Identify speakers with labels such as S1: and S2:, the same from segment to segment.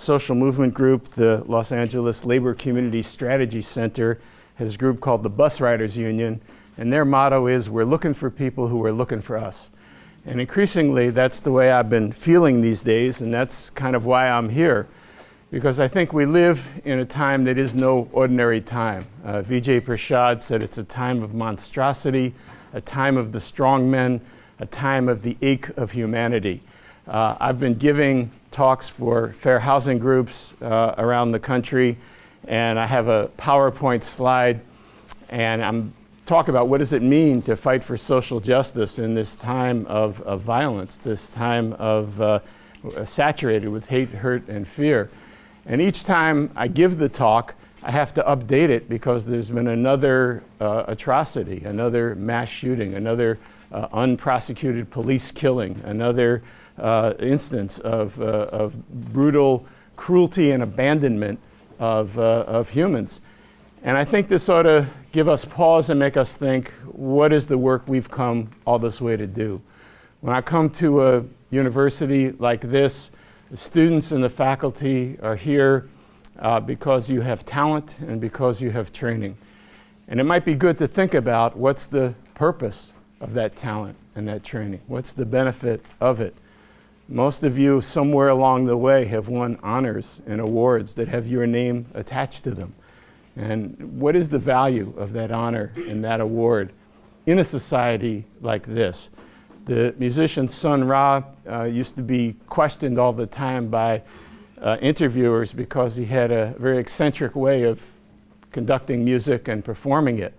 S1: social movement group, the Los Angeles Labor Community Strategy Center, has a group called the Bus Riders Union, and their motto is, we're looking for people who are looking for us. And increasingly, that's the way I've been feeling these days, and that's kind of why I'm here. Because I think we live in a time that is no ordinary time. Vijay Prashad said it's a time of monstrosity, a time of the strong men, a time of the ache of humanity. I've been giving talks for fair housing groups around the country, and I have a PowerPoint slide, and I'm talking about what does it mean to fight for social justice in this time of violence, this time of saturated with hate, hurt, and fear. And each time I give the talk, I have to update it because there's been another atrocity, another mass shooting, another unprosecuted police killing, another instance of brutal cruelty and abandonment of humans. And I think this ought to give us pause and make us think, what is the work we've come all this way to do? When I come to a university like this, the students and the faculty are here because you have talent and because you have training. And it might be good to think about what's the purpose of that talent and that training. What's the benefit of it? Most of you somewhere along the way have won honors and awards that have your name attached to them. And what is the value of that honor and that award in a society like this? The musician Sun Ra used to be questioned all the time by interviewers because he had a very eccentric way of conducting music and performing it.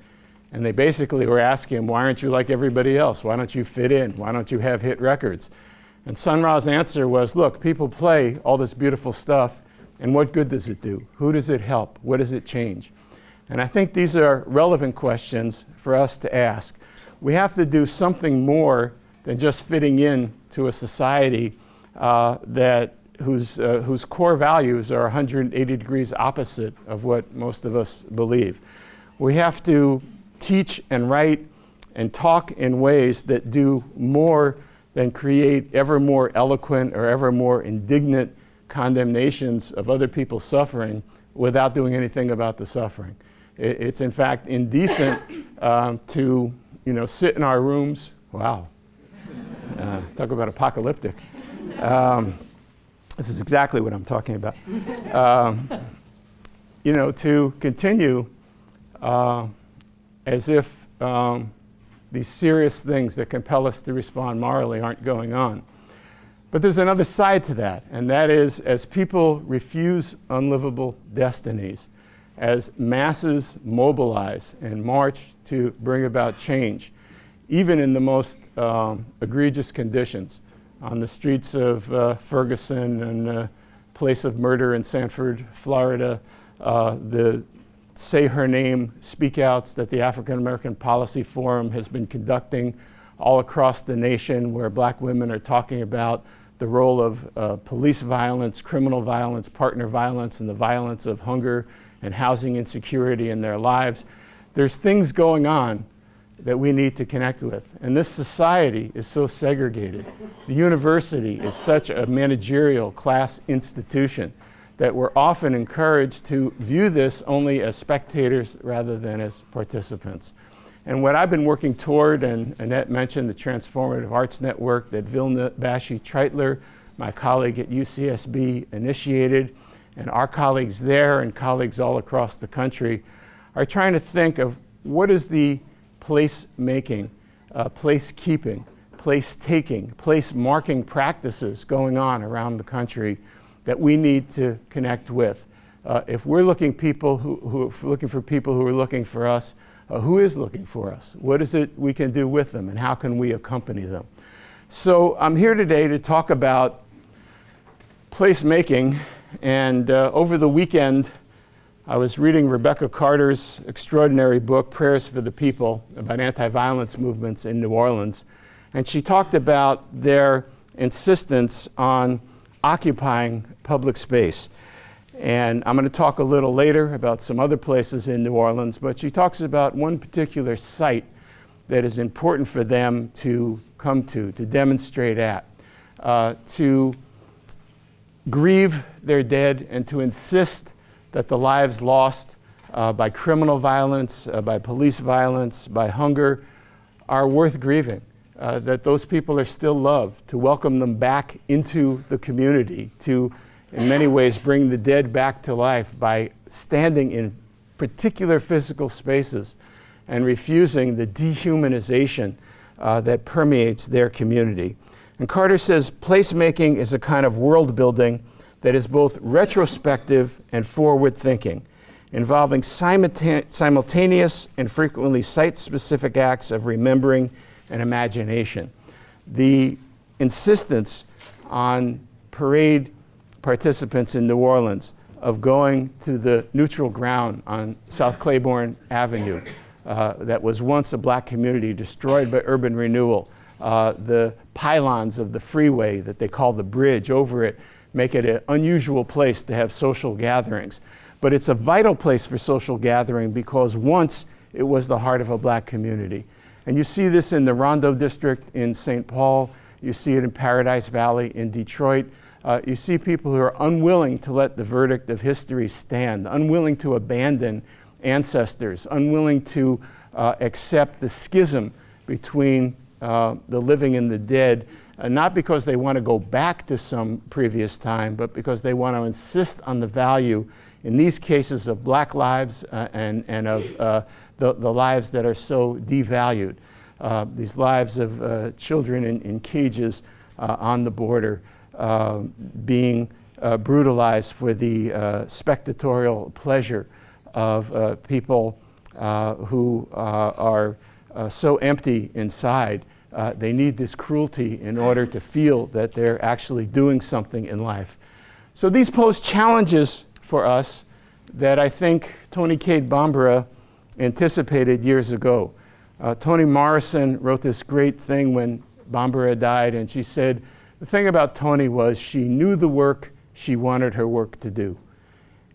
S1: And they basically were asking him, why aren't you like everybody else? Why don't you fit in? Why don't you have hit records? And Sun Ra's answer was, look, people play all this beautiful stuff, and what good does it do? Who does it help? What does it change? And I think these are relevant questions for us to ask. We have to do something more than just fitting in to a society whose core values are 180 degrees opposite of what most of us believe. We have to teach and write and talk in ways that do more than create ever more eloquent or ever more indignant condemnations of other people's suffering without doing anything about the suffering. It's in fact indecent to sit in our rooms. Wow. Talk about apocalyptic. This is exactly what I'm talking about. To continue as if these serious things that compel us to respond morally aren't going on. But there's another side to that, and that is as people refuse unlivable destinies, as masses mobilize and march to bring about change, even in the most egregious conditions, on the streets of Ferguson and the place of murder in Sanford, Florida, the Say Her Name speak-outs that the African American Policy Forum has been conducting all across the nation, where black women are talking about the role of police violence, criminal violence, partner violence, and the violence of hunger and housing insecurity in their lives. There's things going on that we need to connect with. And this society is so segregated. The university is such a managerial class institution that we're often encouraged to view this only as spectators rather than as participants. And what I've been working toward, and Annette mentioned the Transformative Arts Network that Vilna Bashi-Treitler, my colleague at UCSB, initiated, and our colleagues there and colleagues all across the country are trying to think of what is the place-making, place-keeping, place-taking, place-marking practices going on around the country that we need to connect with. If we're looking for people who are looking for us, who is looking for us? What is it we can do with them, and how can we accompany them? So I'm here today to talk about placemaking, and over the weekend I was reading Rebecca Carter's extraordinary book, Prayers for the People, about anti-violence movements in New Orleans, and she talked about their insistence on occupying public space. And I'm going to talk a little later about some other places in New Orleans, but she talks about one particular site that is important for them to come to demonstrate at, to grieve their dead and to insist that the lives lost by criminal violence, by police violence, by hunger, are worth grieving. That those people are still loved, to welcome them back into the community, to, in many ways, bring the dead back to life by standing in particular physical spaces and refusing the dehumanization that permeates their community. And Carter says placemaking is a kind of world building that is both retrospective and forward thinking, involving simultaneous and frequently site-specific acts of remembering and imagination. The insistence on parade participants in New Orleans of going to the neutral ground on South Claiborne Avenue that was once a black community destroyed by urban renewal, the pylons of the freeway that they call the bridge over it make it an unusual place to have social gatherings. But it's a vital place for social gathering because once it was the heart of a black community. And you see this in the Rondo District in St. Paul, you see it in Paradise Valley in Detroit. You see people who are unwilling to let the verdict of history stand, unwilling to abandon ancestors, unwilling to accept the schism between the living and the dead, not because they want to go back to some previous time, but because they want to insist on the value, in these cases, of black lives and of the lives that are so devalued. These lives of children in cages on the border being brutalized for the spectatorial pleasure of people who are so empty inside. They need this cruelty in order to feel that they're actually doing something in life. So these pose challenges for us that I think Toni Cade Bambara anticipated years ago. Toni Morrison wrote this great thing when Bambara died, and she said, the thing about Toni was she knew the work she wanted her work to do.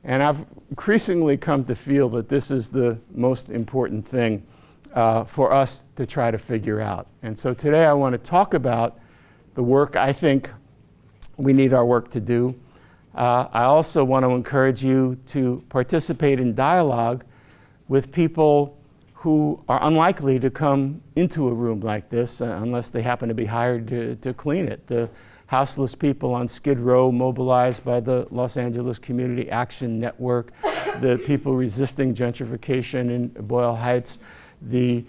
S1: And I've increasingly come to feel that this is the most important thing for us to try to figure out. And so today I want to talk about the work I think we need our work to do. I also want to encourage you to participate in dialogue with people who are unlikely to come into a room like this unless they happen to be hired to clean it. The houseless people on Skid Row mobilized by the Los Angeles Community Action Network, the people resisting gentrification in Boyle Heights, the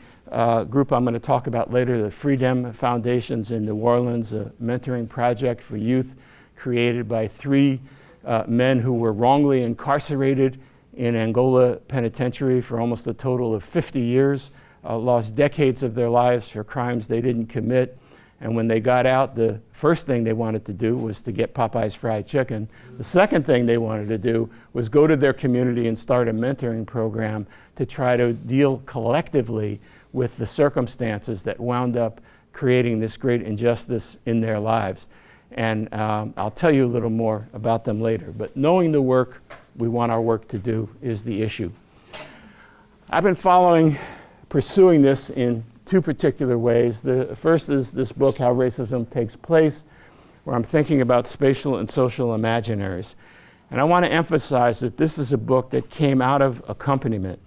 S1: group I'm going to talk about later, the Freedom Foundations in New Orleans, a mentoring project for youth created by 3 men who were wrongly incarcerated in Angola Penitentiary for almost a total of 50 years, lost decades of their lives for crimes they didn't commit. And when they got out, the first thing they wanted to do was to get Popeye's fried chicken. The second thing they wanted to do was go to their community and start a mentoring program to try to deal collectively with the circumstances that wound up creating this great injustice in their lives. And I'll tell you a little more about them later. But knowing the work we want our work to do is the issue. I've been pursuing this in 2 particular ways. The first is this book, How Racism Takes Place, where I'm thinking about spatial and social imaginaries. And I want to emphasize that this is a book that came out of accompaniment.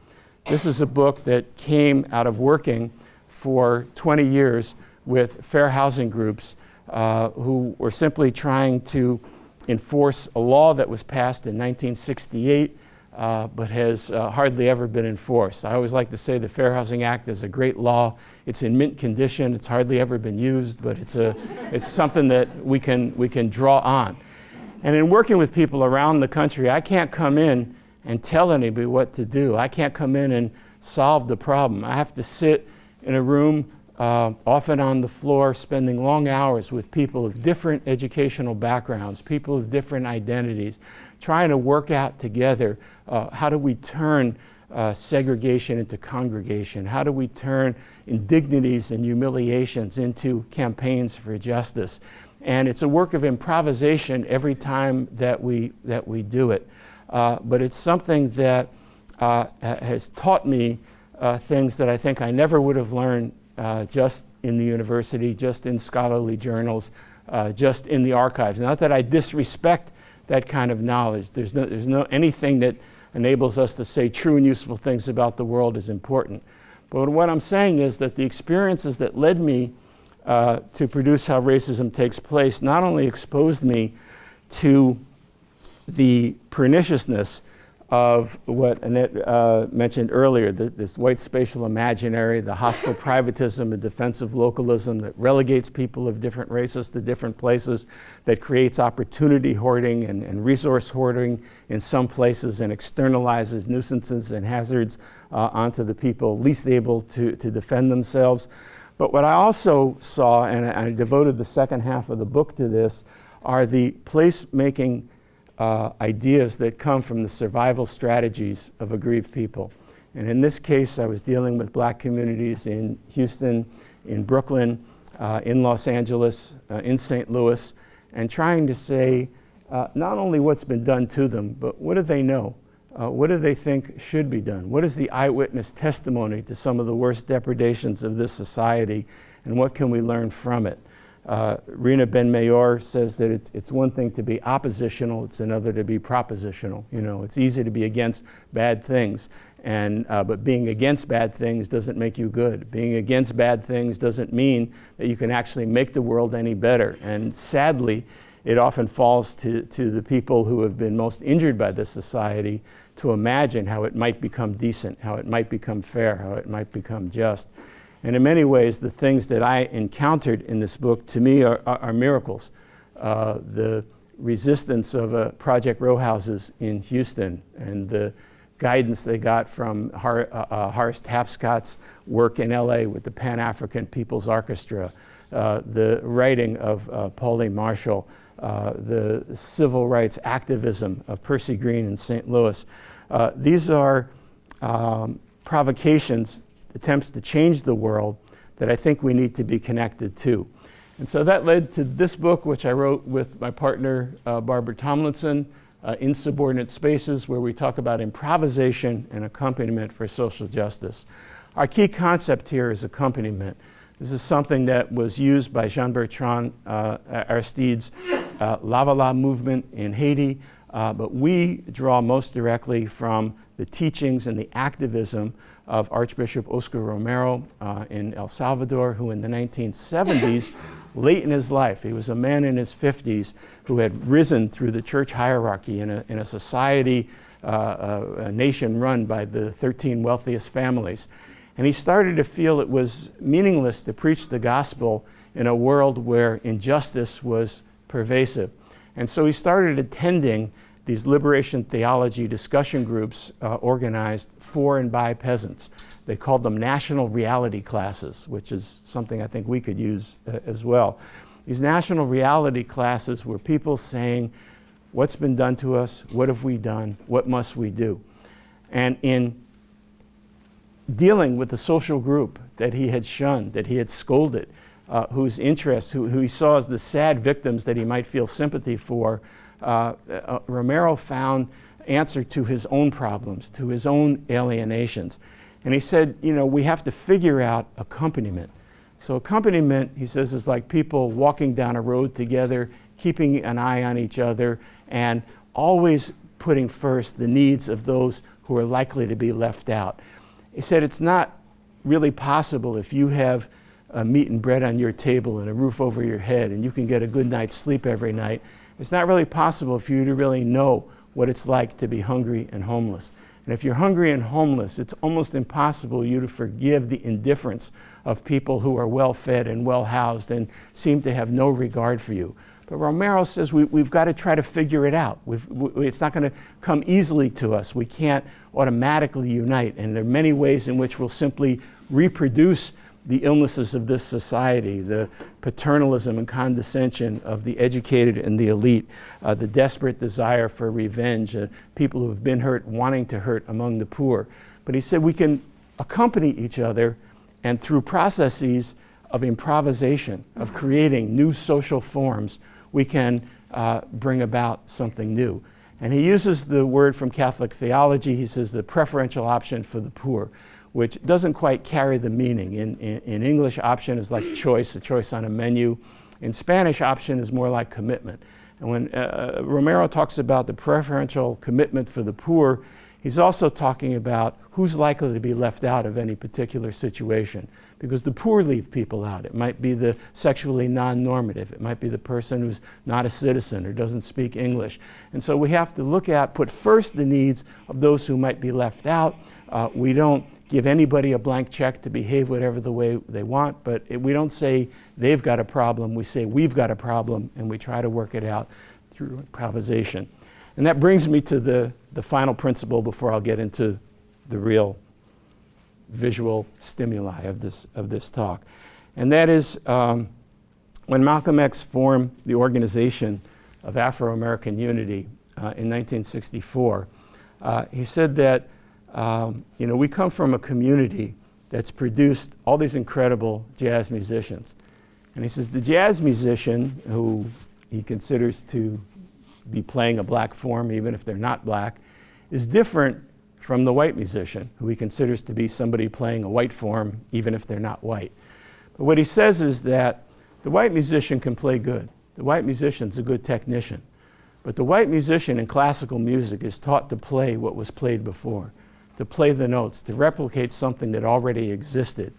S1: This is a book that came out of working for 20 years with fair housing groups who were simply trying to enforce a law that was passed in 1968 but has hardly ever been enforced. I always like to say the Fair Housing Act is a great law. It's in mint condition. It's hardly ever been used, but it's something that we can draw on. And in working with people around the country, I can't come in and tell anybody what to do. I can't come in and solve the problem. I have to sit in a room, often on the floor, spending long hours with people of different educational backgrounds, people of different identities, trying to work out together how do we turn segregation into congregation? How do we turn indignities and humiliations into campaigns for justice? And it's a work of improvisation every time that we do it. But it's something that has taught me things that I think I never would have learned just in the university, just in scholarly journals, just in the archives. Not that I disrespect that kind of knowledge. There's no anything that enables us to say true and useful things about the world is important. But what I'm saying is that the experiences that led me to produce How Racism Takes Place not only exposed me to the perniciousness of what Annette mentioned earlier, this white spatial imaginary, the hostile privatism, the defensive localism that relegates people of different races to different places, that creates opportunity hoarding and resource hoarding in some places and externalizes nuisances and hazards onto the people least able to defend themselves. But what I also saw, and I devoted the second half of the book to this, are the placemaking ideas that come from the survival strategies of aggrieved people. And in this case, I was dealing with black communities in Houston, in Brooklyn, in Los Angeles, in St. Louis, and trying to say not only what's been done to them, but what do they know? What do they think should be done? What is the eyewitness testimony to some of the worst depredations of this society, and what can we learn from it? Rina Ben-Mayor says that it's one thing to be oppositional, it's another to be propositional. You know, it's easy to be against bad things, but being against bad things doesn't make you good. Being against bad things doesn't mean that you can actually make the world any better. And sadly, it often falls to the people who have been most injured by this society to imagine how it might become decent, how it might become fair, how it might become just. And in many ways, the things that I encountered in this book, to me, are miracles. The resistance of Project Row Houses in Houston and the guidance they got from Horace Tapscott's work in LA with the Pan-African People's Orchestra, the writing of Pauline Marshall, the civil rights activism of Percy Green in St. Louis. These are provocations, attempts to change the world that I think we need to be connected to. And so that led to this book, which I wrote with my partner, Barbara Tomlinson, Insubordinate Spaces, where we talk about improvisation and accompaniment for social justice. Our key concept here is accompaniment. This is something that was used by Jean-Bertrand Aristide's Lava La movement in Haiti, but we draw most directly from the teachings and the activism of Archbishop Oscar Romero in El Salvador, who in the 1970s, late in his life, he was a man in his 50s who had risen through the church hierarchy in a society, a nation run by the 13 wealthiest families. And he started to feel it was meaningless to preach the gospel in a world where injustice was pervasive. And so he started attending these liberation theology discussion groups organized for and by peasants. They called them national reality classes, which is something I think we could use as well. These national reality classes were people saying, what's been done to us? What have we done? What must we do? And in dealing with the social group that he had shunned, that he had scolded, whose interests, who he saw as the sad victims that he might feel sympathy for, Romero found answer to his own problems, to his own alienations. And he said, you know, we have to figure out accompaniment. So accompaniment, he says, is like people walking down a road together, keeping an eye on each other, and always putting first the needs of those who are likely to be left out. He said it's not really possible if you have meat and bread on your table and a roof over your head and you can get a good night's sleep every night. It's not really possible for you to really know what it's like to be hungry and homeless. And if you're hungry and homeless, it's almost impossible you to forgive the indifference of people who are well-fed and well-housed and seem to have no regard for you. But Romero says we've got to try to figure it out. It's not going to come easily to us. We can't automatically unite. And there are many ways in which we'll simply reproduce the illnesses of this society, the paternalism and condescension of the educated and the elite, the desperate desire for revenge, people who have been hurt wanting to hurt among the poor. But he said we can accompany each other, and through processes of improvisation, of creating new social forms, we can bring about something new. And he uses the word from Catholic theology. He says the preferential option for the poor, which doesn't quite carry the meaning. In English, option is like choice, a choice on a menu. In Spanish, option is more like commitment. And when Romero talks about the preferential commitment for the poor, he's also talking about who's likely to be left out of any particular situation, because the poor leave people out. It might be the sexually non-normative. It might be the person who's not a citizen or doesn't speak English. And so we have to put first the needs of those who might be left out. We don't give anybody a blank check to behave whatever the way they want, but we don't say they've got a problem. We say we've got a problem, and we try to work it out through improvisation. And that brings me to the final principle before I'll get into the real visual stimuli of this talk. And that is when Malcolm X formed the Organization of Afro-American Unity in 1964, he said that we come from a community that's produced all these incredible jazz musicians. And he says the jazz musician, who he considers to be playing a black form, even if they're not black, is different from the white musician, who he considers to be somebody playing a white form, even if they're not white. But what he says is that the white musician can play good. The white musician's a good technician. But the white musician in classical music is taught to play what was played before, to play the notes, to replicate something that already existed.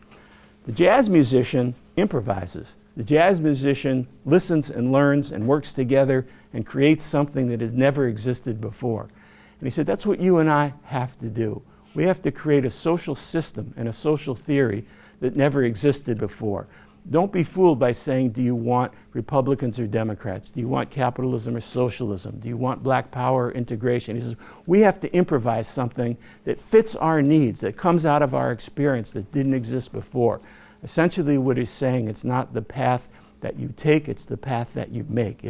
S1: The jazz musician improvises. The jazz musician listens and learns and works together and creates something that has never existed before. And he said, that's what you and I have to do. We have to create a social system and a social theory that never existed before. Don't be fooled by saying, do you want Republicans or Democrats? Do you want capitalism or socialism? Do you want black power or integration? He says, we have to improvise something that fits our needs, that comes out of our experience that didn't exist before. Essentially what he's saying, it's not the path that you take, it's the path that you make.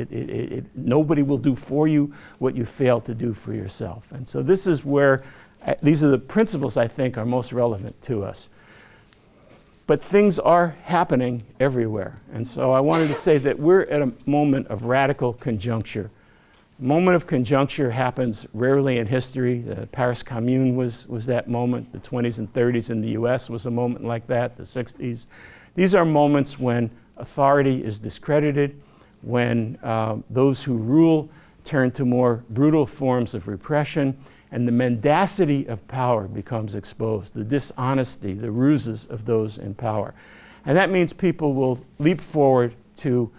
S1: Nobody will do for you what you fail to do for yourself. And so this is where, these are the principles I think are most relevant to us. But things are happening everywhere. And so I wanted to say that we're at a moment of radical conjuncture. A moment of conjuncture happens rarely in history. The Paris Commune was that moment. The 20s and 30s in the US was a moment like that, the 60s. These are moments when authority is discredited, when those who rule turn to more brutal forms of repression, and the mendacity of power becomes exposed, the dishonesty, the ruses of those in power. And that means people will leap forward to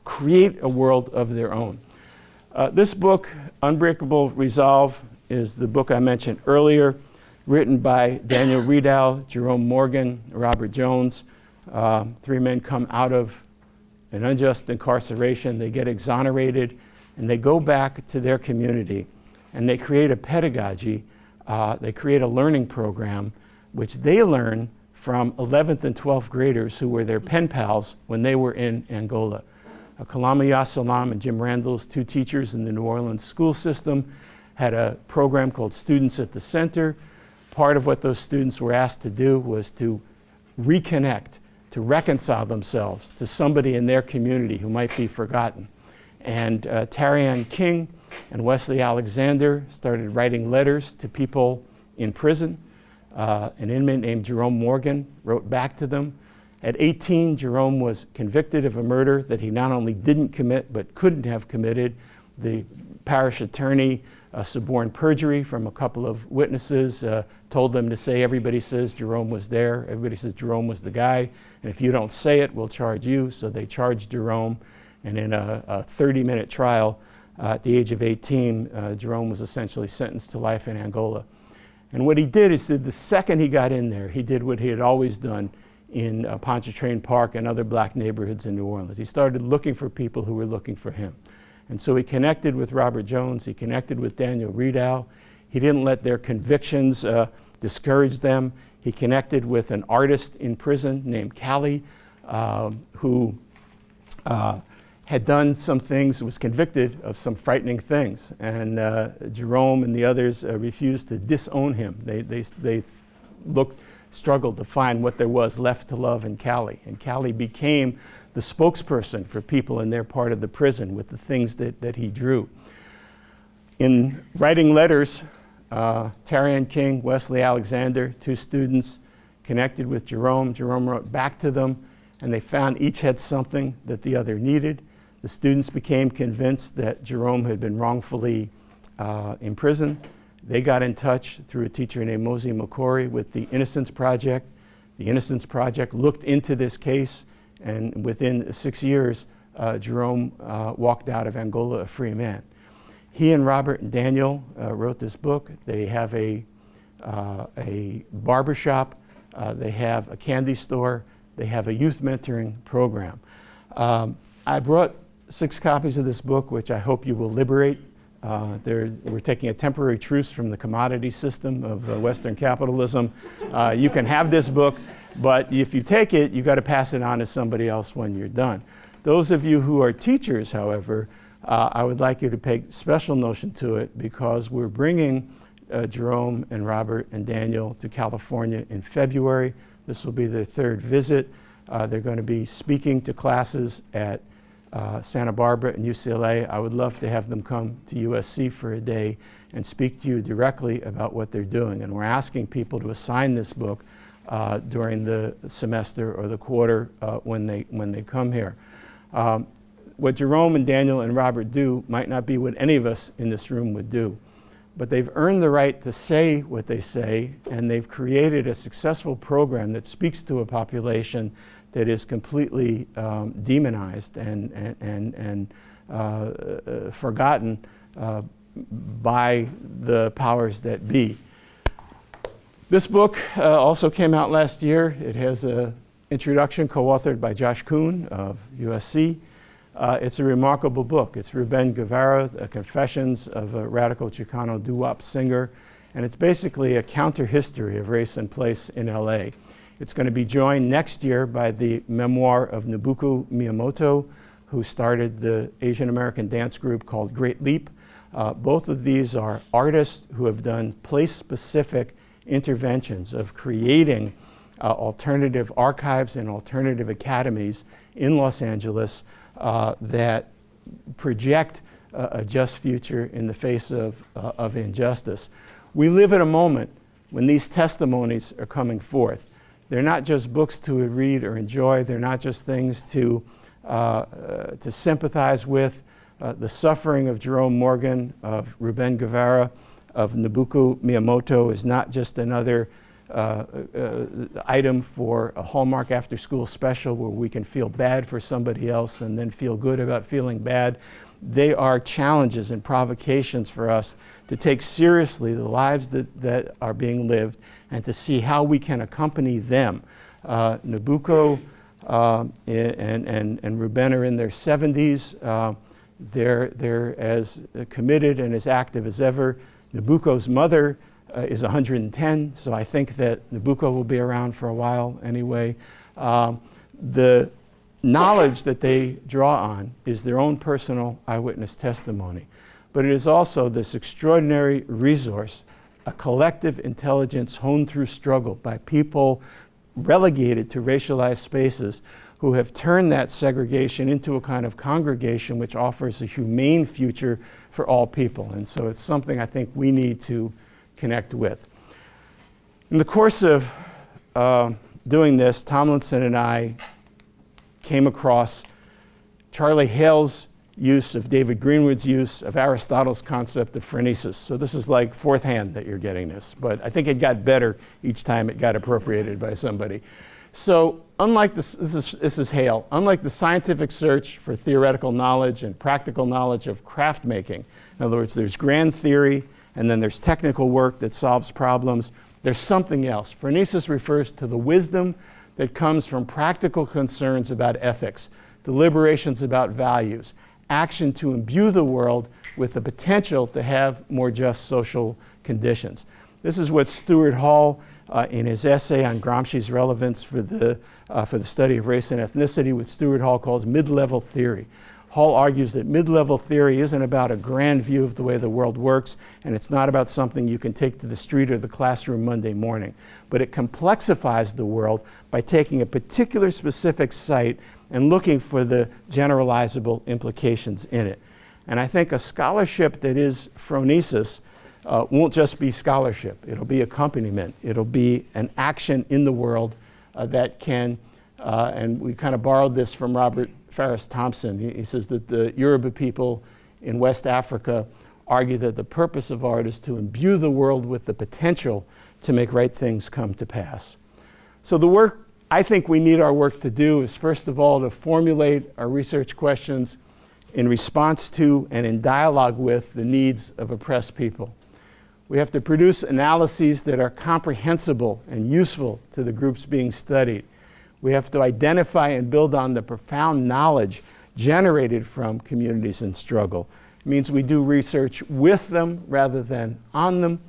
S1: create a world of their own. This book, Unbreakable Resolve, is the book I mentioned earlier, written by Daniel Riedel, Jerome Morgan, Robert Jones. Three men come out of an unjust incarceration, they get exonerated, and they go back to their community, and they create a pedagogy, they create a learning program, which they learn from 11th and 12th graders who were their pen pals when they were in Angola. Kalama Yasalam and Jim Randall's two teachers in the New Orleans school system had a program called Students at the Center. Part of what those students were asked to do was to reconnect, to reconcile themselves to somebody in their community who might be forgotten. And Tarian King and Wesley Alexander started writing letters to people in prison. An inmate named Jerome Morgan wrote back to them. At 18, Jerome was convicted of a murder that he not only didn't commit, but couldn't have committed. The parish attorney suborned perjury from a couple of witnesses, told them to say, everybody says Jerome was there, everybody says Jerome was the guy, and if you don't say it, we'll charge you. So they charged Jerome, and in a 30-minute trial, at the age of 18, Jerome was essentially sentenced to life in Angola. And what he did is that the second he got in there, he did what he had always done in Pontchartrain Park and other black neighborhoods in New Orleans. He started looking for people who were looking for him. And so he connected with Robert Jones, he connected with Daniel Riedel. He didn't let their convictions discourage them. He connected with an artist in prison named Callie, who had done some things, was convicted of some frightening things. And Jerome and the others refused to disown him. They struggled to find what there was left to love in Callie. And Callie became the spokesperson for people in their part of the prison with the things that he drew. In writing letters, Tarian King, Wesley Alexander, two students, connected with Jerome. Jerome wrote back to them, and they found each had something that the other needed. The students became convinced that Jerome had been wrongfully imprisoned. They got in touch through a teacher named Mosi Makori with the Innocence Project. The Innocence Project looked into this case, and within 6 years, Jerome walked out of Angola a free man. He and Robert and Daniel wrote this book. They have a barbershop, they have a candy store, they have a youth mentoring program. I brought 6 copies of this book, which I hope you will liberate. We're taking a temporary truce from the commodity system of Western capitalism. You can have this book, but if you take it, you've got to pass it on to somebody else when you're done. Those of you who are teachers, however, I would like you to pay special notion to it, because we're bringing Jerome and Robert and Daniel to California in February. This will be their 3rd visit. They're going to be speaking to classes at Santa Barbara and UCLA. I would love to have them come to USC for a day and speak to you directly about what they're doing. And we're asking people to assign this book during the semester or the quarter when they come here. What Jerome and Daniel and Robert do might not be what any of us in this room would do, but they've earned the right to say what they say, and they've created a successful program that speaks to a population that is completely demonized and forgotten by the powers that be. This book also came out last year. It has an introduction co-authored by Josh Kuhn of USC. It's a remarkable book. It's Ruben Guevara, Confessions of a Radical Chicano doo-wop Singer, and it's basically a counter-history of race and place in LA. It's going to be joined next year by the memoir of Nobuko Miyamoto, who started the Asian American dance group called Great Leap. Both of these are artists who have done place-specific interventions of creating alternative archives and alternative academies in Los Angeles that project a just future in the face of injustice. We live at a moment when these testimonies are coming forth. They're not just books to read or enjoy. They're not just things to sympathize with. The suffering of Jerome Morgan, of Ruben Guevara, of Nobuko Miyamoto is not just another item for a Hallmark after-school special where we can feel bad for somebody else and then feel good about feeling bad. They are challenges and provocations for us to take seriously the lives that are being lived and to see how we can accompany them. Nobuko and Ruben are in their 70s. They're as committed and as active as ever. Nobuko's mother is 110, so I think that Nobuko will be around for a while anyway. The knowledge that they draw on is their own personal eyewitness testimony, but it is also this extraordinary resource, a collective intelligence honed through struggle by people relegated to racialized spaces who have turned that segregation into a kind of congregation which offers a humane future for all people. And so it's something I think we need to connect with. In the course of doing this, Tomlinson and I came across Charlie Hale's use of David Greenwood's use of Aristotle's concept of phronesis. So this is like fourth hand that you're getting this, but I think it got better each time it got appropriated by somebody. So unlike this is Hale, unlike the scientific search for theoretical knowledge and practical knowledge of craft making, in other words, there's grand theory and then there's technical work that solves problems, there's something else. Phronesis refers to the wisdom that comes from practical concerns about ethics, deliberations about values, action to imbue the world with the potential to have more just social conditions. This is what Stuart Hall, in his essay on Gramsci's relevance for the study of race and ethnicity, what Stuart Hall calls mid-level theory. Hall argues that mid-level theory isn't about a grand view of the way the world works, and it's not about something you can take to the street or the classroom Monday morning, but it complexifies the world by taking a particular specific site and looking for the generalizable implications in it. And I think a scholarship that is phronesis won't just be scholarship. It'll be accompaniment. It'll be an action in the world that can, and we kind of borrowed this from Robert Faris Thompson. He says that the Yoruba people in West Africa argue that the purpose of art is to imbue the world with the potential to make right things come to pass. So the work I think we need our work to do is, first of all, to formulate our research questions in response to and in dialogue with the needs of oppressed people. We have to produce analyses that are comprehensible and useful to the groups being studied. We have to identify and build on the profound knowledge generated from communities in struggle. It means we do research with them rather than on them.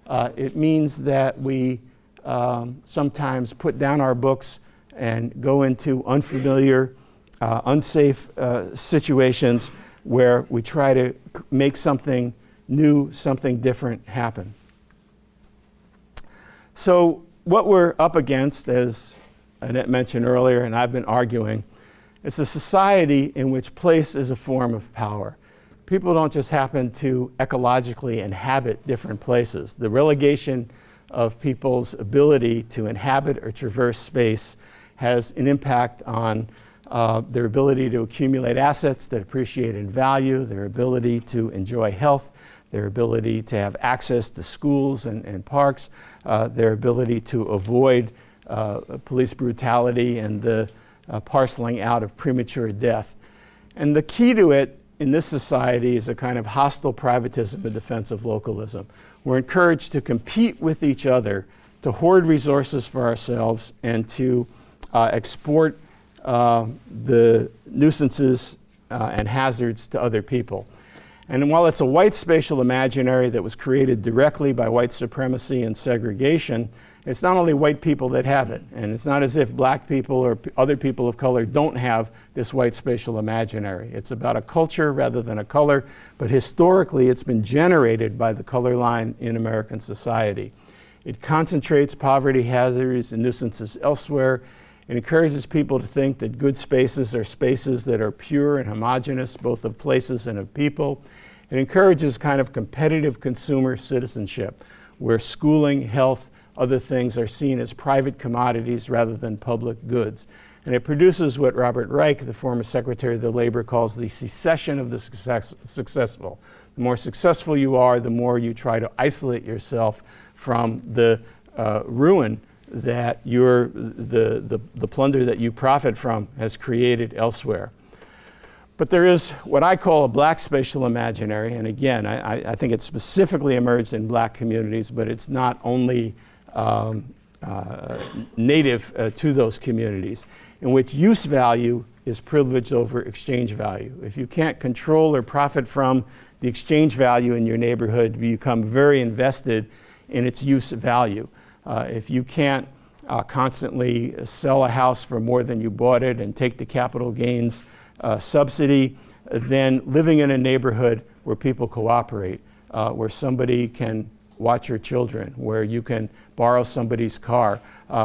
S1: It means that we sometimes put down our books and go into unfamiliar, unsafe situations where we try to make something new, something different happen. So what we're up against, as Annette mentioned earlier and I've been arguing, is a society in which place is a form of power. People don't just happen to ecologically inhabit different places. The relegation of people's ability to inhabit or traverse space has an impact on their ability to accumulate assets that appreciate in value, their ability to enjoy health, their ability to have access to schools and parks, their ability to avoid police brutality and the parceling out of premature death. And the key to it in this society is a kind of hostile privatism in defense of localism. We're encouraged to compete with each other, to hoard resources for ourselves, and to export the nuisances and hazards to other people. And while it's a white spatial imaginary that was created directly by white supremacy and segregation, it's not only white people that have it. And it's not as if black people or other people of color don't have this white spatial imaginary. It's about a culture rather than a color, but historically it's been generated by the color line in American society. It concentrates poverty, hazards, and nuisances elsewhere. It encourages people to think that good spaces are spaces that are pure and homogeneous, both of places and of people. It encourages kind of competitive consumer citizenship, where schooling, health, other things are seen as private commodities rather than public goods. And it produces what Robert Reich, the former Secretary of the Labor, calls the secession of the successful. The more successful you are, the more you try to isolate yourself from the ruin that the plunder that you profit from has created elsewhere. But there is what I call a black spatial imaginary, and again, I think it's specifically emerged in black communities, but it's not only native to those communities, in which use value is privileged over exchange value. If you can't control or profit from the exchange value in your neighborhood, you become very invested in its use value. If you can't constantly sell a house for more than you bought it and take the capital gains subsidy, then living in a neighborhood where people cooperate, where somebody can watch your children, where you can borrow somebody's car,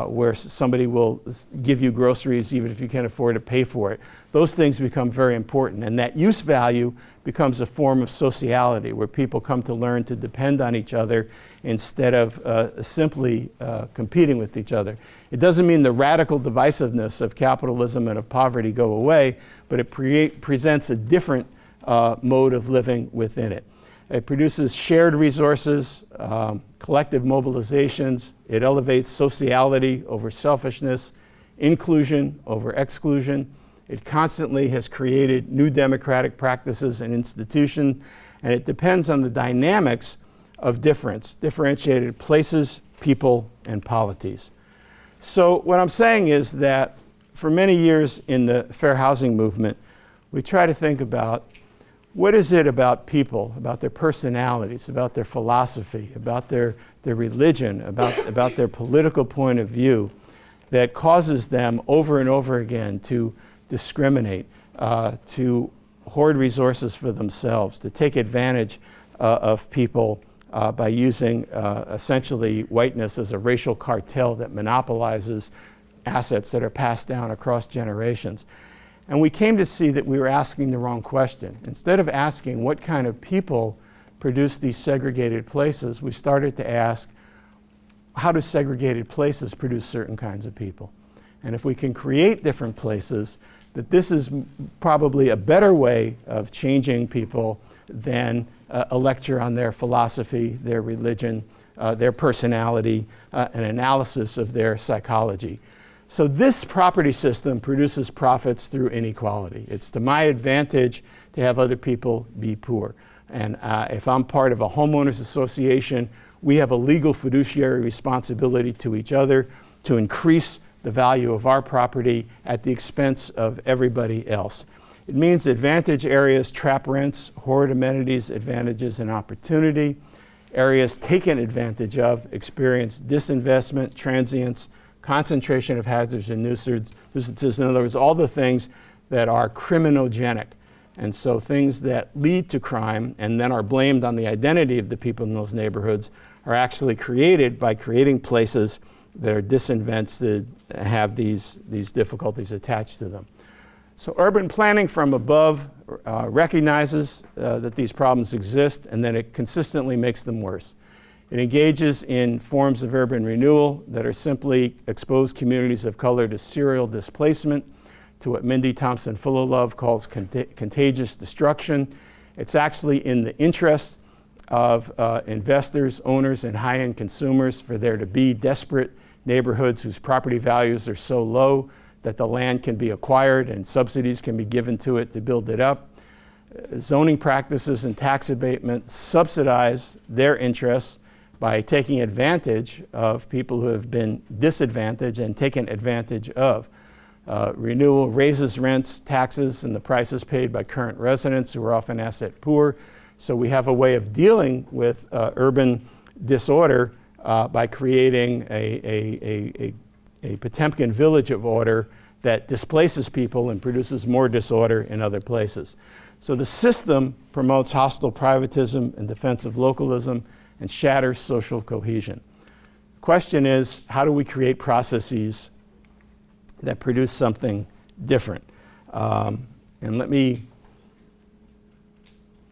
S1: where somebody will give you groceries even if you can't afford to pay for it. Those things become very important, and that use value becomes a form of sociality, where people come to learn to depend on each other instead of simply competing with each other. It doesn't mean the radical divisiveness of capitalism and of poverty go away, but it presents a different mode of living within it. It produces shared resources, collective mobilizations. It elevates sociality over selfishness, inclusion over exclusion. It constantly has created new democratic practices and institutions, and it depends on the dynamics of difference, differentiated places, people, and polities. So what I'm saying is that for many years in the fair housing movement, we try to think about what is it about people, about their personalities, about their philosophy, about their religion, about their political point of view that causes them over and over again to discriminate, to hoard resources for themselves, to take advantage of people by using essentially whiteness as a racial cartel that monopolizes assets that are passed down across generations. And we came to see that we were asking the wrong question. Instead of asking what kind of people produce these segregated places, we started to ask, how do segregated places produce certain kinds of people? And if we can create different places, that this is probably a better way of changing people than a lecture on their philosophy, their religion, their personality, an analysis of their psychology. So this property system produces profits through inequality. It's to my advantage to have other people be poor. And if I'm part of a homeowners association, we have a legal fiduciary responsibility to each other to increase the value of our property at the expense of everybody else. It means advantage areas trap rents, hoard amenities, advantages, and opportunity. Areas taken advantage of experience disinvestment, transience, concentration of hazards and nuisances. In other words, all the things that are criminogenic. And so things that lead to crime and then are blamed on the identity of the people in those neighborhoods are actually created by creating places that are disinvested, have these difficulties attached to them. So urban planning from above recognizes that these problems exist, and then it consistently makes them worse. It engages in forms of urban renewal that are simply expose communities of color to serial displacement, to what Mindy Thompson-Fullilove calls contagious destruction. It's actually in the interest of investors, owners, and high-end consumers for there to be desperate neighborhoods whose property values are so low that the land can be acquired and subsidies can be given to it to build it up. Zoning practices and tax abatement subsidize their interests by taking advantage of people who have been disadvantaged and taken advantage of. Renewal raises rents, taxes, and the prices paid by current residents who are often asset poor. So we have a way of dealing with urban disorder by creating a Potemkin village of order that displaces people and produces more disorder in other places. So the system promotes hostile privatism and defensive localism and shatters social cohesion. The question is, how do we create processes that produce something different? And let me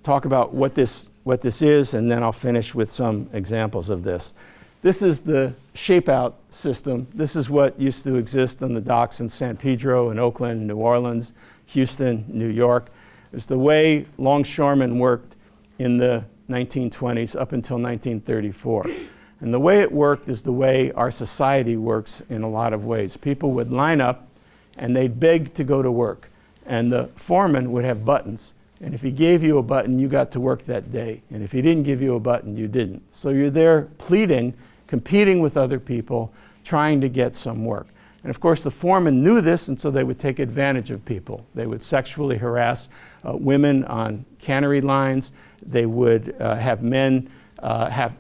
S1: talk about what this is, and then I'll finish with some examples of this. This is the Shapeout System. This is what used to exist on the docks in San Pedro, in Oakland, New Orleans, Houston, New York. It's the way longshoremen worked in the 1920s up until 1934. And the way it worked is the way our society works in a lot of ways. People would line up and they'd beg to go to work. And the foreman would have buttons. And if he gave you a button, you got to work that day. And if he didn't give you a button, you didn't. So you're there pleading, competing with other people, trying to get some work. And of course, the foreman knew this, and so they would take advantage of people. They would sexually harass women on cannery lines. They would have men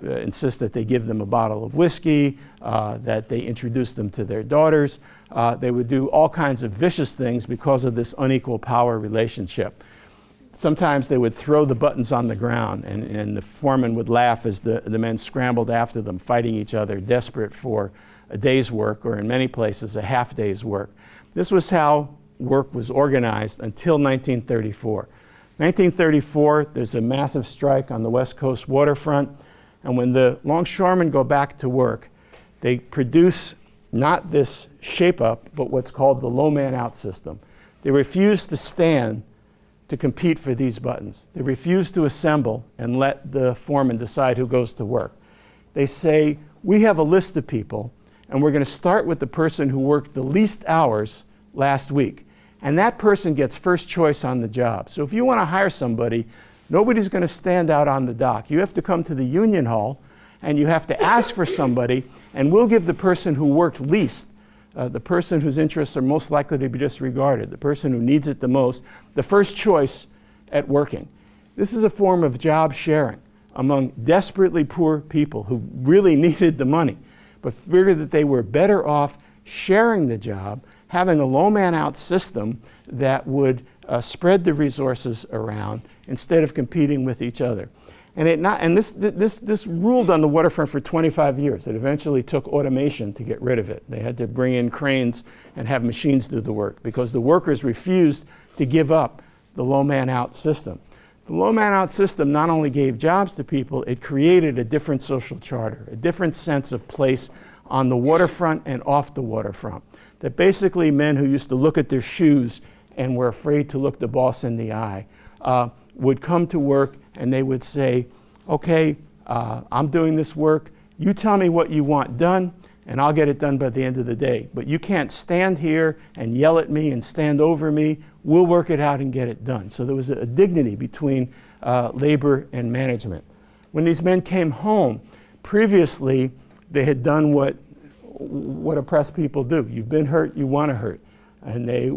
S1: insist that they give them a bottle of whiskey, that they introduce them to their daughters. They would do all kinds of vicious things because of this unequal power relationship. Sometimes they would throw the buttons on the ground, and the foreman would laugh as the men scrambled after them, fighting each other, desperate for a day's work, or in many places, a half day's work. This was how work was organized until 1934. 1934, there's a massive strike on the West Coast waterfront, and when the longshoremen go back to work, they produce not this shape-up, but what's called the low man out system. They refuse to stand to compete for these buttons. They refuse to assemble and let the foreman decide who goes to work. They say, we have a list of people, and we're going to start with the person who worked the least hours last week. And that person gets first choice on the job. So if you want to hire somebody, nobody's going to stand out on the dock. You have to come to the union hall, and you have to ask for somebody, and we'll give the person who worked least, the person whose interests are most likely to be disregarded, the person who needs it the most, the first choice at working. This is a form of job sharing among desperately poor people who really needed the money, but figured that they were better off sharing the job, having a low man out system that would spread the resources around instead of competing with each other. And this ruled on the waterfront for 25 years. It eventually took automation to get rid of it. They had to bring in cranes and have machines do the work because the workers refused to give up the low man out system. The low man out system not only gave jobs to people, it created a different social charter, a different sense of place on the waterfront and off the waterfront. that basically men who used to look at their shoes and were afraid to look the boss in the eye would come to work and they would say, okay, I'm doing this work, you tell me what you want done, and I'll get it done by the end of the day. But you can't stand here and yell at me and stand over me. We'll work it out and get it done. So there was a dignity between labor and management. When these men came home, previously they had done what oppressed people do. You've been hurt, you want to hurt. And they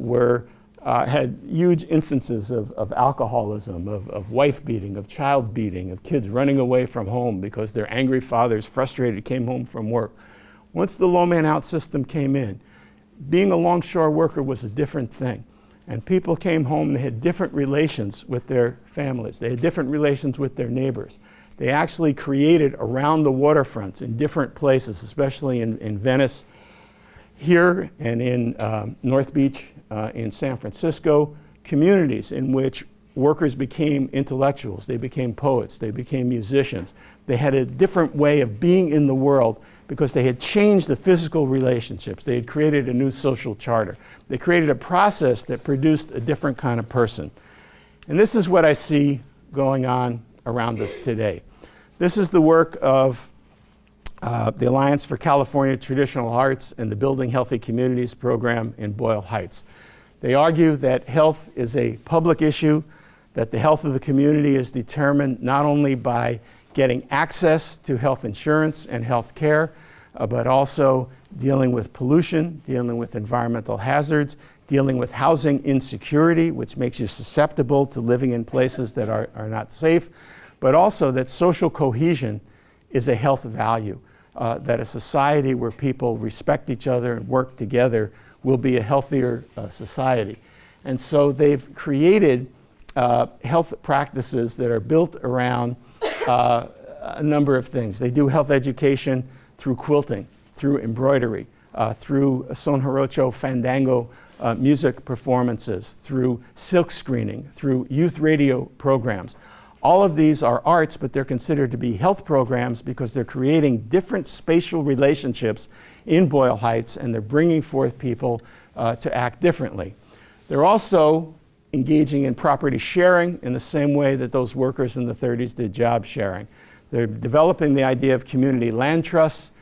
S1: had huge instances of alcoholism, of wife beating, of child beating, of kids running away from home because their angry fathers, frustrated, came home from work. Once the low man out system came in, being a longshore worker was a different thing. And people came home and they had different relations with their families. They had different relations with their neighbors. They actually created around the waterfronts in different places, especially in Venice, here and in North Beach, in San Francisco, communities in which workers became intellectuals, they became poets, they became musicians. They had a different way of being in the world because they had changed the physical relationships. They had created a new social charter. They created a process that produced a different kind of person. And this is what I see going on around us today. This is the work of the Alliance for California Traditional Arts and the Building Healthy Communities program in Boyle Heights. They argue that health is a public issue, that the health of the community is determined not only by getting access to health insurance and health care, but also dealing with pollution, dealing with environmental hazards, dealing with housing insecurity, which makes you susceptible to living in places that are not safe, but also that social cohesion is a health value, that a society where people respect each other and work together will be a healthier society. And so they've created health practices that are built around a number of things. They do health education through quilting, through embroidery, through son jarocho fandango music performances, through silk screening, through youth radio programs. All of these are arts, but they're considered to be health programs because they're creating different spatial relationships in Boyle Heights, and they're bringing forth people to act differently. They're also engaging in property sharing in the same way that those workers in the 30s did job sharing. They're developing the idea of community land trusts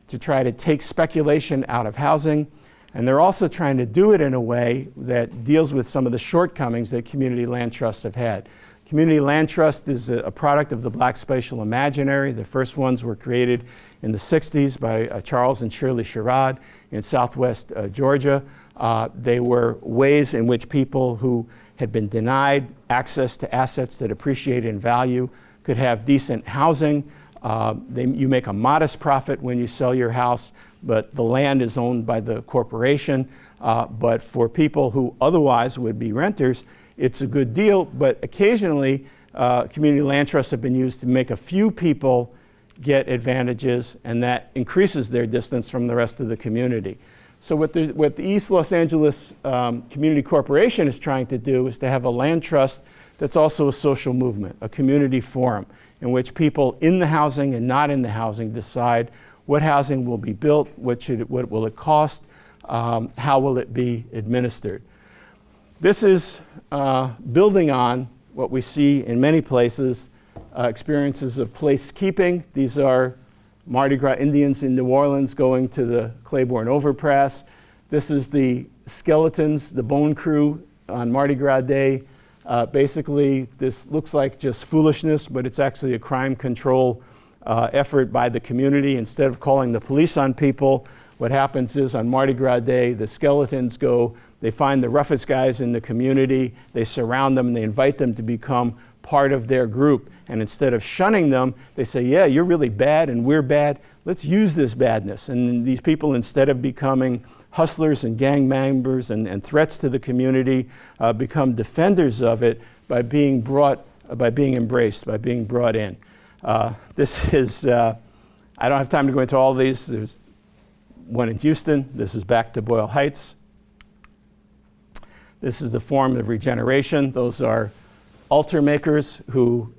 S1: to try to take speculation out of housing, and they're also trying to do it in a way that deals with some of the shortcomings that community land trusts have had. Community Land Trust is a product of the Black Spatial Imaginary. The first ones were created in the 60s by Charles and Shirley Sherrod in Southwest Georgia. They were ways in which people who had been denied access to assets that appreciate in value could have decent housing. You make a modest profit when you sell your house, but the land is owned by the corporation. But for people who otherwise would be renters, it's a good deal, but occasionally community land trusts have been used to make a few people get advantages, and that increases their distance from the rest of the community. So what the East Los Angeles Community Corporation is trying to do is to have a land trust that's also a social movement, a community forum, in which people in the housing and not in the housing decide what housing will be built, what will it cost, how will it be administered. This is building on what we see in many places, experiences of placekeeping. These are Mardi Gras Indians in New Orleans going to the Claiborne Overpass. This is the skeletons, the bone crew on Mardi Gras Day. Basically, this looks like just foolishness, but it's actually a crime control effort by the community. Instead of calling the police on people, what happens is on Mardi Gras Day, the skeletons go, they find the roughest guys in the community, they surround them, and they invite them to become part of their group. And instead of shunning them, they say, yeah, you're really bad and we're bad. Let's use this badness. And these people, instead of becoming hustlers and gang members and threats to the community, become defenders of it by being embraced, by being brought in. This is, I don't have time to go into all of these. There's one in Houston. This is back to Boyle Heights. This is the form of regeneration. Those are altar makers who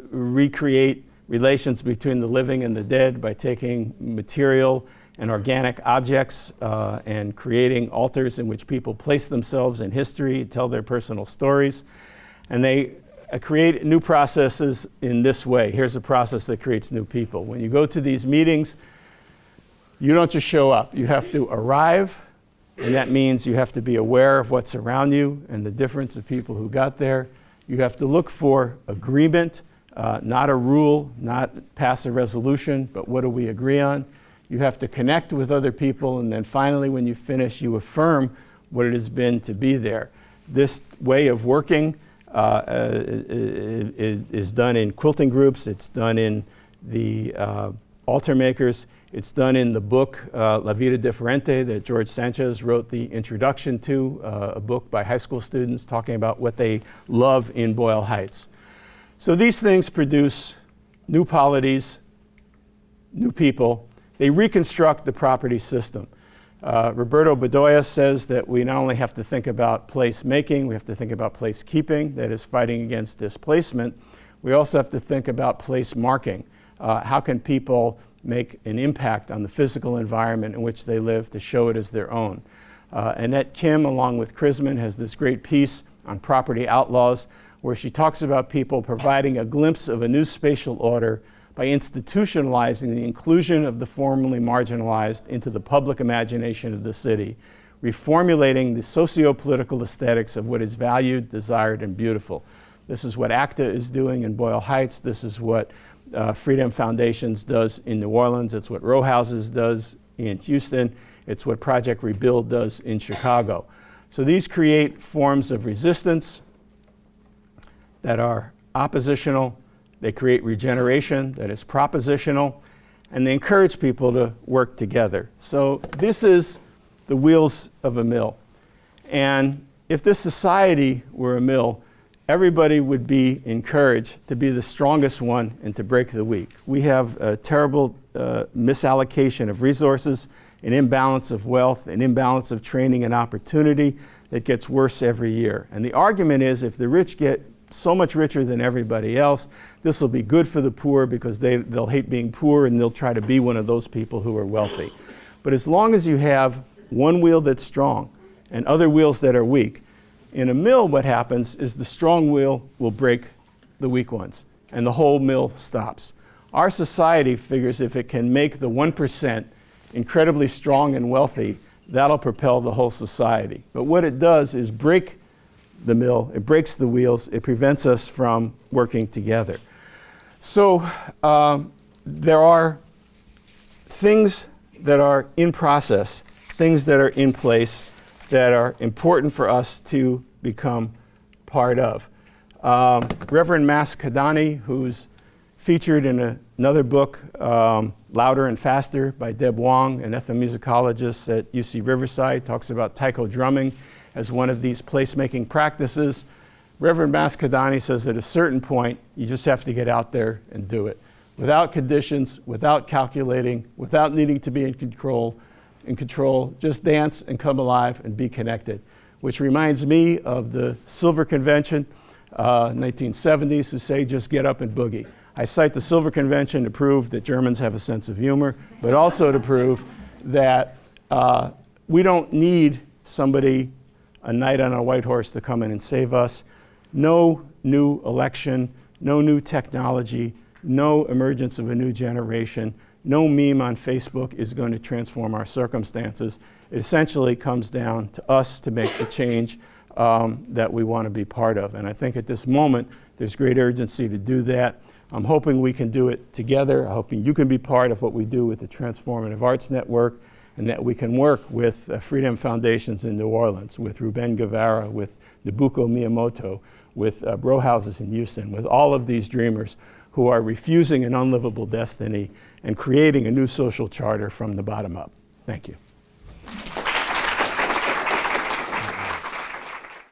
S1: recreate relations between the living and the dead by taking material and organic objects and creating altars in which people place themselves in history, tell their personal stories. And they create new processes in this way. Here's a process that creates new people. When you go to these meetings, you don't just show up. You have to arrive, and that means you have to be aware of what's around you and the difference of people who got there. You have to look for agreement, not a rule, not pass a resolution, but what do we agree on? You have to connect with other people, and then finally, when you finish, you affirm what it has been to be there. This way of working is done in quilting groups. It's done in the altar makers. It's done in the book La Vida Diferente that George Sanchez wrote the introduction to, a book by high school students talking about what they love in Boyle Heights. So these things produce new polities, new people. They reconstruct the property system. Roberto Bedoya says that we not only have to think about place making, we have to think about place keeping, that is fighting against displacement. We also have to think about place marking. How can people make an impact on the physical environment in which they live to show it as their own? Annette Kim, along with Krisman, has this great piece on property outlaws where she talks about people providing a glimpse of a new spatial order by institutionalizing the inclusion of the formerly marginalized into the public imagination of the city, reformulating the socio-political aesthetics of what is valued, desired, and beautiful. This is what ACTA is doing in Boyle Heights. This is what Freedom Foundations does in New Orleans. It's what Row Houses does in Houston. It's what Project Rebuild does in Chicago. So these create forms of resistance that are oppositional. They create regeneration that is propositional, and they encourage people to work together. So this is the wheels of a mill. And if this society were a mill, everybody would be encouraged to be the strongest one and to break the weak. We have a terrible misallocation of resources, an imbalance of wealth, an imbalance of training and opportunity that gets worse every year. And the argument is if the rich get so much richer than everybody else, this will be good for the poor because they'll hate being poor and they'll try to be one of those people who are wealthy. But as long as you have one wheel that's strong and other wheels that are weak, in a mill what happens is the strong wheel will break the weak ones and the whole mill stops. Our society figures if it can make the 1% incredibly strong and wealthy, that'll propel the whole society. But what it does is break the mill, it breaks the wheels, it prevents us from working together. So there are things that are in process, things that are in place that are important for us to become part of. Reverend Mas Kadani, who's featured in another book, Louder and Faster by Deb Wong, an ethnomusicologist at UC Riverside, talks about Taiko drumming as one of these placemaking practices. Reverend Mas Kadani says at a certain point, you just have to get out there and do it. Without conditions, without calculating, without needing to be in control, just dance and come alive and be connected. Which reminds me of the Silver Convention, 1970s, who say just get up and boogie. I cite the Silver Convention to prove that Germans have a sense of humor, but also to prove that we don't need somebody, a knight on a white horse, to come in and save us. No new election, no new technology, no emergence of a new generation, no meme on Facebook is going to transform our circumstances. It essentially comes down to us to make the change that we want to be part of. And I think at this moment, there's great urgency to do that. I'm hoping we can do it together. I'm hoping you can be part of what we do with the Transformative Arts Network, and that we can work with Freedom Foundations in New Orleans, with Ruben Guevara, with Nabucco Miyamoto, with Row Houses in Houston, with all of these dreamers who are refusing an unlivable destiny and creating a new social charter from the bottom up. Thank you.